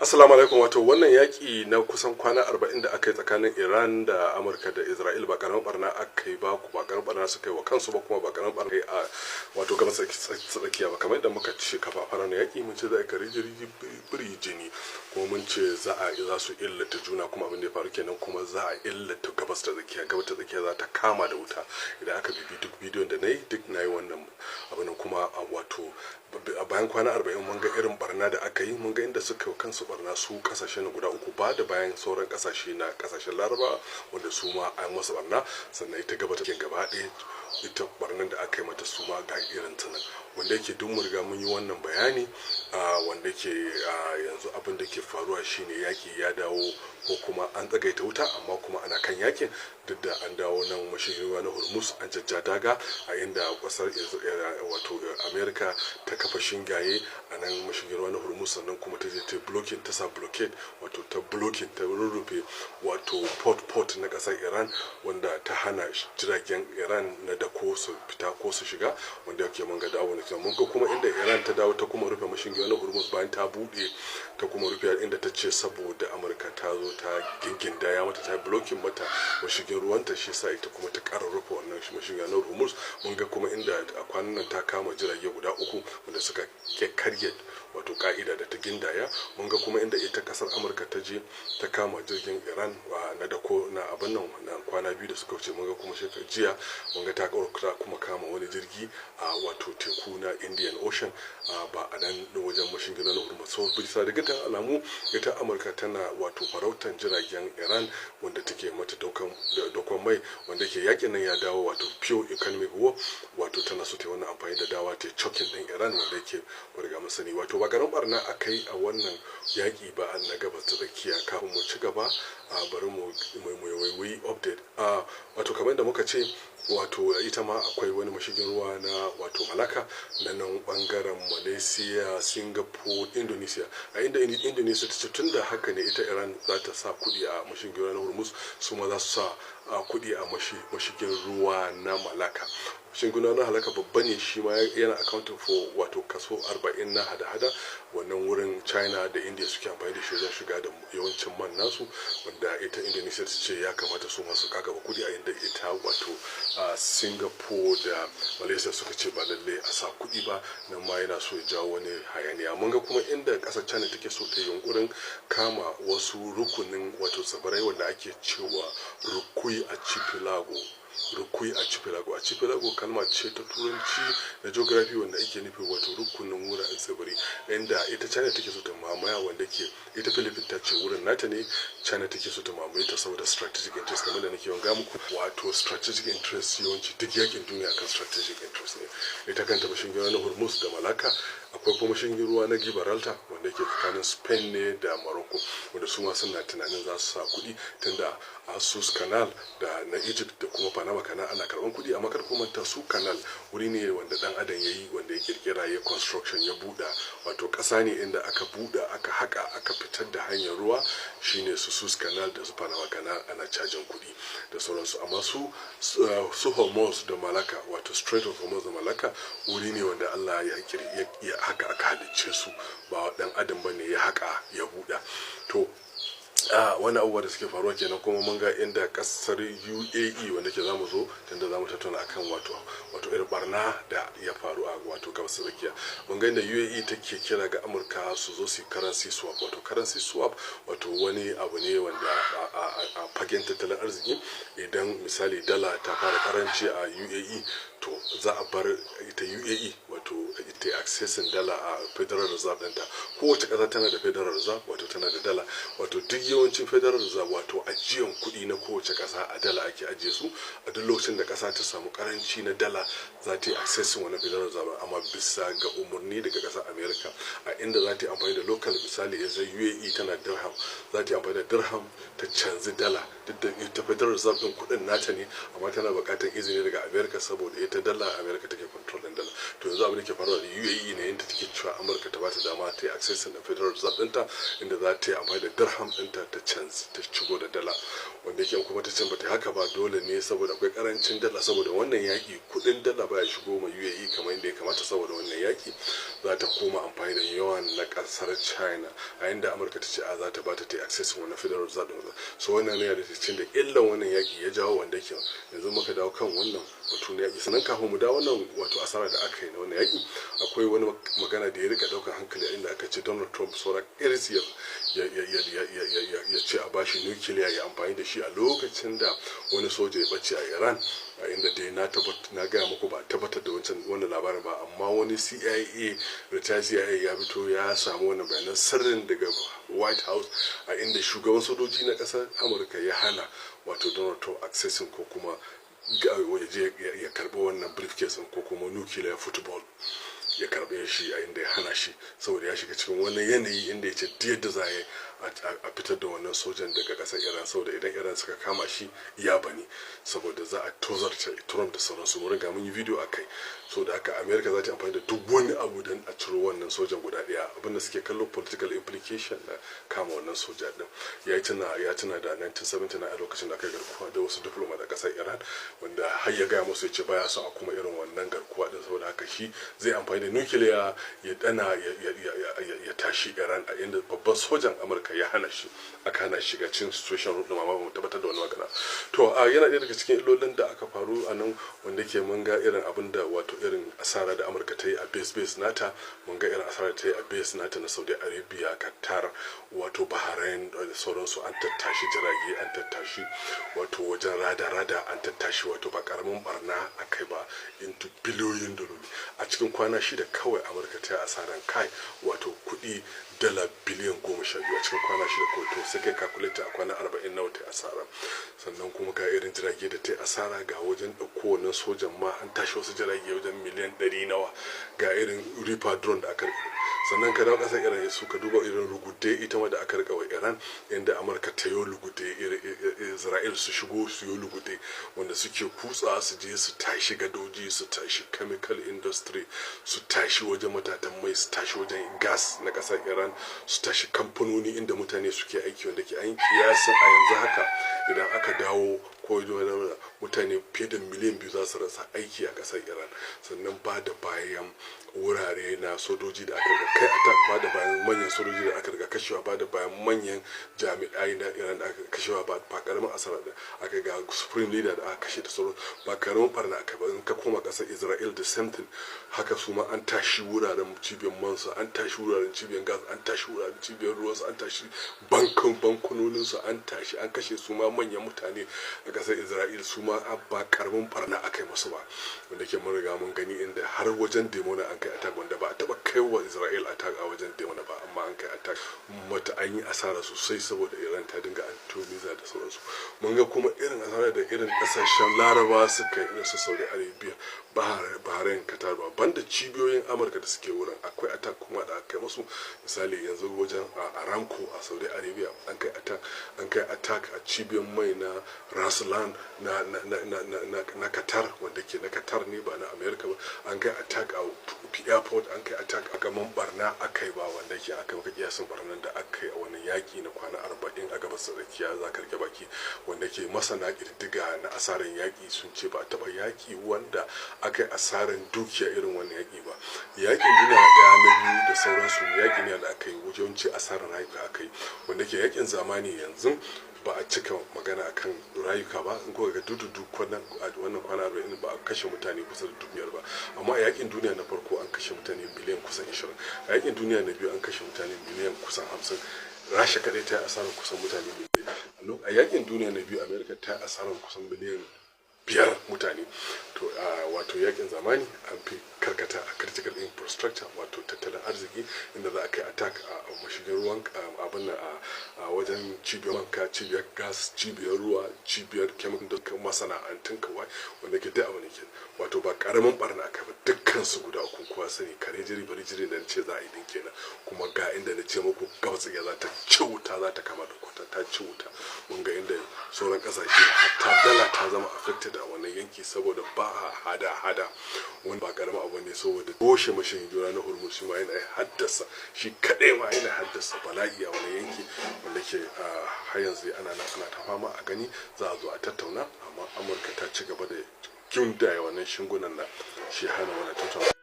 Assalamu alaikum. Wato wannan yaƙi na kusan kwana 40 da aka yi tsakanin Iran da Amurka da Isra'ila ba karamin barna aka yi ba barna suka yi wa kansu ba kuma ba karamin barna a wato Gabas Tsakiya ba, kamar yadda muka ce kafafen na yaƙi mun ce za a kare biri jini kuma mun ce za su illata juna, kuma abin da ya faru kenan, kuma za a illata Gabas ta Tsakiya za ta kama da wuta. Idan aka bibi duk bidiyon da duk na yi wannan abin, kuma wato a bayan kwana 40 mun ga irin barna da aka yi, mun ga inda suka kansu barna su kasashen guda uku ba da bayan sauran kasashe na kasashen Laraba wanda su ma an masa barna, sannan ita gaba take gaba ɗaya ita barnan da aka yi mata su ma ga irin ta nan, wanda yake duk mun riga mun yi wannan bayani. Wanda ke yanzu abin da ke faruwa shine yaki ya dawo, ko kuma an tsagaita wuta amma kuma ana kan yakin, duk da an dawo nan mashigin ruwa na Hormuz an jajja daga a inda kasar wato Amerika ta kafa shingaye a nan mashigin ruwa na Hormuz, sannan kuma ta je ta blocking, ta sa blockade, wato ta blocking, ta rurrufe wato port na kasar Iran, wanda ta hana jiragen Iran na dako su fita ko su shiga, wanda yake mun ga dawo ne. Mun ga kuma inda Iran ta dawo ta kuma rufe mashigin ruwa na Hormuz bayan ta bude, ta kuma rufe inda ta ce saboda Amurka ta zo ta ginginda ya mata, ta blocking mata mashigin ruwanta, shi sa ita kuma ta ƙara rufe wannan mashigin na Hormuz. Mun ga kuma inda a kwanan nan ta kama jirage guda uku wanda suka karye wato ka'ida da ta gindaya. Mun ga kuma inda ita kasar Amurka ta je ta kama jirgin Iran na dako na abin nan na kwana 2 da suka wuce. Mun ga kuma jiya mun ga ta kuma kama wani jirgi a wato teku na Indian Ocean ba a nan wajen mashigin na Hormuz. So bisa da gidan alamu ita Amurka tana wato farautan jiragen Iran wanda take mata dokon mai, wanda ke yakin nan ya dawo wato pure economic war, wato tana so ta wannan amfani da dawa ta choking din Iran, wanda yake riga mun sani. Wato ba garin barna aka yi a wannan yaki ba na Gabas ta Tsakiya. Kafin mu ci gaba bari mu update. Wato kamar da muka ce, wato ita ma akwai wani mashigin ruwa na wato Malacca na nan bangaren Malaysia, Singapore, Indonesia, a inda Indonesia ta ce tun da haka ne ita Iran za ta sa kudi a mashigin ruwa na Hormuz, su ma za su sa kudi a mashigin ruwa na Malacca. Mashigin ruwa na Malacca babba ne, shi ma yana accounting for wato kaso 40 na hada-hada. Wannan wurin China da India suke amfani da shi wajen shiga da yawancin man nasu, wanda ita Indonesia ta ce ya kamata su masu kagaba kudi, a inda ita wato Singapore da Malaysia suka ce ba lalle a sa kudi ba, nan ma yana so ya jawo wani hayaniya. Mun ga kuma inda kasar China take so ta yunkurin kama wasu rukunin wato tsibirai wanda ake cewa Rukui Archipelago kalma ce ta turanci na geography wanda ake nufi wato rukunin wuraren tsibiri, inda ita China take so ta mamaya, wanda ke ita Philippines ta ce wurin nata ne, China take so ta mamaye ta saboda strategic interest. Kamar da nake yawan muku, wato strategic interest yawanci duk yakin duniya kan strategic interest ne. Ita kanta mashigin ruwa na Hormuz da Malacca, akwai kuma mashigin ruwa na Gibraltar wanda yake tsakanin Spain ne da Morocco, wanda su ma suna tunanin za su sa kuɗi, tunda Suez Canal da na Egypt da kuma Panama Canal ana karban kuɗi. Amma kar ku manta, su canal wuri ne wanda dan adam yayi, wanda ya kirkira ya construction ya buɗa, wato ƙasa ne inda aka buɗa aka haka aka fitar da hanyar ruwa, shine su Suez Canal da su Panama Canal ana cajin kuɗi da sauransu. Amma su Hormuz da Malacca, wato Strait of Hormuz da Malacca, wuri ne wanda Allah ya haka aka halicce su, ba dan adam bane ya haka ya buɗa. To wani abubuwa da suke faruwa kenan. Kuma mun ga inda kasar UAE wanda ke zamu zo tunda zamu tattauna akan wato irin barna da ya faru a wato Gabas Tsakiya. Mun ga inda UAE take kira ga Amurka su zo su currency swap. Wato currency swap wato wani abu ne wanda a fagen tattalin arziki, idan misali dala ta fara karanci a UAE, to za a bar ita UAE wato ita accessing dala a Federal Reserve ɗinta. Kowace ƙasa tana da Federal Reserve, wato tana da dala, wato duk yawancin Federal Reserve wato ajiyan kuɗi na kowace ƙasa a dala ake ajiye su. A duk lokacin da ƙasa ta samu karanci na dala, za ta yi accessing wani Federal Reserve, amma bisa ga umarni daga ƙasar America, a inda za ta yi amfani da local, misali yanzu UAE tana dirham, za ta yi amfani da dirham ta canzi dala. Duk da ita Federal Reserve ɗin kuɗin nata ne, amma tana buƙatar izini daga America saboda ita dala America take control ɗin dala. To yanzu abin abin da ke faruwa da UAE ne inda take cewa Amurka ta bata dama ta yi access na federal reserve ɗinta inda za ta yi amfani da dirham ɗinta ta canza ta shigo da dala, wanda yake kuma ta can bata haka ba dole ne saboda akwai karancin dala saboda wannan yaki kudin dala baya shigo ma UAE kamar yadda ya kamata saboda wannan yaki za ta koma amfani da yawan na kasar China a inda Amurka ta ce a za ta bata ta yi access wannan federal reserve ɗin. So wannan ne da cikin da illan wannan yaki ya jawo wanda yake yanzu muka dawo kan wannan batu na yaki. Sannan kafin mu dawo wannan wato asara da aka yi na wannan yaki akwai wani magana da ya rika daukar hankali a inda aka ce Donald Trump sauran iris ya ce a bashi nukiliya ya amfani da shi a lokacin da wani soja ya bace a Iran, a inda dai na gaya muku ba tabbatar da wannan labarin ba, amma wani retired CIA ya fito ya samu wannan bayanan sirrin daga White House a inda shugaban sojoji na kasar Amurka ya hana wato Donald Trump accessing ko kuma ya karbi wannan briefcase ko kuma nuclear football ya karbe shi a inda ya hana shi saboda ya shiga cikin wannan yanayi inda ya ce yadda za a fitar da wannan sojan daga kasar Iran saboda idan Iran suka kama shi ya bani saboda za a tozarta Trump da sauransu. Mun riga mun yi video akai, so da haka America za ta amfani da duk wani abu don a ciro wannan sojan guda daya. Abinda suke kallo political implication na kama wannan soja din ya tuna da 1979 a lokacin da aka garkuwa da wasu diploma da kasar Iran wanda har ya gaya musu ya ce baya son a kuma irin wannan garkuwa din saboda haka shi zai amfani da nukiliya ya tashi Iran a inda babban sojan Amurka ya hana shi aka hana shi ga cin situation room din, amma ba mu tabbatar da wani magana. To yana ɗaya daga cikin illolin da aka faru a nan wanda ke mun ga irin abin da wato irin asara da Amurka ta yi a base nata, mun ga irin asara ta yi a base nata na Saudi Arabia, Qatar, wato Bahrain da sauransu. An tattashi jirage, an tattashi wato wajen rada an tattashi wato ba karamin barna akai ba into biliyoyin daloli a cikin kwana 6 kawai. Amurka ta yi asaran kai wato kuɗi dala biliyan 12 a cikin kwana 6 kawai. To sai kai calculate a kwana 40 nawa ta asara. Sannan kuma ga irin jirage da ta yi asara, ga wajen ɗauko wannan sojan ma an tashi wasu jirage wajen miliyan 100 nawa, ga irin Reaper drone da aka rika. Sannan ka dawo kasar Iran su ka duba irin lugude ita ma da aka rika wa Iran, inda Amurka ta yi lugude, Isra'il su shigo su yi lugude wanda suke kutsa su je su tashi gadoji, su tashi chemical industry, su tashi wajen matatan mai, su tashi wajen gas na kasar Iran, su tashi kamfanoni inda mutane suke aiki wanda ke an kiyasin a yanzu haka idan aka dawo ko mutane fiye da miliyan 2 za su rasa aiki a kasar Iran. Sannan ba da bayan wurare na sojoji da aka riga kai attack, ba da bayan manyan sojoji da aka riga kashewa, ba da bayan manyan jami'ai na Iran da aka kashewa, ba karamin asara da aka ga supreme leader da aka kashe da sauran, ba karamin barna aka ba. In ka koma kasar Isra'il the same thing, haka su ma an tashi wuraren cibiyar mansu, an tashi wuraren cibiyar gas, an tashi wuraren cibiyar ruwansu, an tashi bankunoninsu, an tashi an kashe su ma manyan mutane a kasar Isra'il. Su ma ba karamin barna aka yi musu ba wanda ke mun riga mun gani inda har wajen Demona an kai attack wanda ba a taba kai wa Isra'il attack a wajen Demona ba, amma an kai attack mata an yi asara sosai saboda Iran ta dinga antoniza da sauransu. Mun ga kuma irin asara da irin kasashen Laraba suka yi irin su Saudi Arabia, Bahrain, Qatar, banda cibiyoyin Amurka da suke wurin akwai attack kuma da aka kai musu. Misali yanzu wajen Aramco a Saudi Arabia an kai attack a cibiyoyin mai na Raslan na Qatar wanda ke na Qatar ne ba na America ba. An kai attack a airport, an kai attack a gaman barna akai ba wanda ke aka maka kiyasin barnan da aka yi a wani yaki na kwana 40 a Gabas Tsakiya za ka rike baki wanda ke masana ƙididdiga na asaran yaki sun ce ba taba yaki wanda aka yi asaran dukiya irin wannan yaki ba. Yakin duniya ɗaya na biyu da sauransu yaki ne da aka yi yawanci asaran rayuka aka yi wanda ke yakin zamani yanzu ba a cika magana akan rayuka ba. In kuka ga dudu wannan kwana 40 ba a kashe mutane kusa da 5,000 ba, amma a yakin duniya na farko an kashe mutane miliyan kusan 20, a yakin duniya na biyu an kashe mutane miliyan kusan 50. Rasha kadai ta yi asarar kusan mutane miliyan. A yakin duniya na biyu America ta yi asarar kusan miliyan 5 mutane. To wato yakin zamani an fi karkata a critical infrastructure wato tattalin arziki inda za a kai attack a mashigin ruwan abin a wajen cibiyar wanka, cibiyar gas, cibiyar ruwa, cibiyar chemical da masana'antun kawai wanda ke da wani ke wato ba karamin barna aka ba. Dukkan su guda uku kowa sani kare jiri bari jiri da ce za a yi din kenan. Kuma ga inda na ce muku Gabas ya za ta ci wuta, za ta kama da kwata ta ci wuta. Mun ga inda sauran kasashe hatta dala ta zama affected da wannan yanki saboda ba hada wani ba karamin abu ne, saboda toshe mashin juna na Hormuz shi ma yana haddasa shi kadai ma yana haddasa bala'i a wani yanki wanda ke har yanzu ana ta fama a gani. Za a zo a tattauna, amma Amurka ta ci gaba da gindaya wannan shingunan na shi hana wannan tattauna.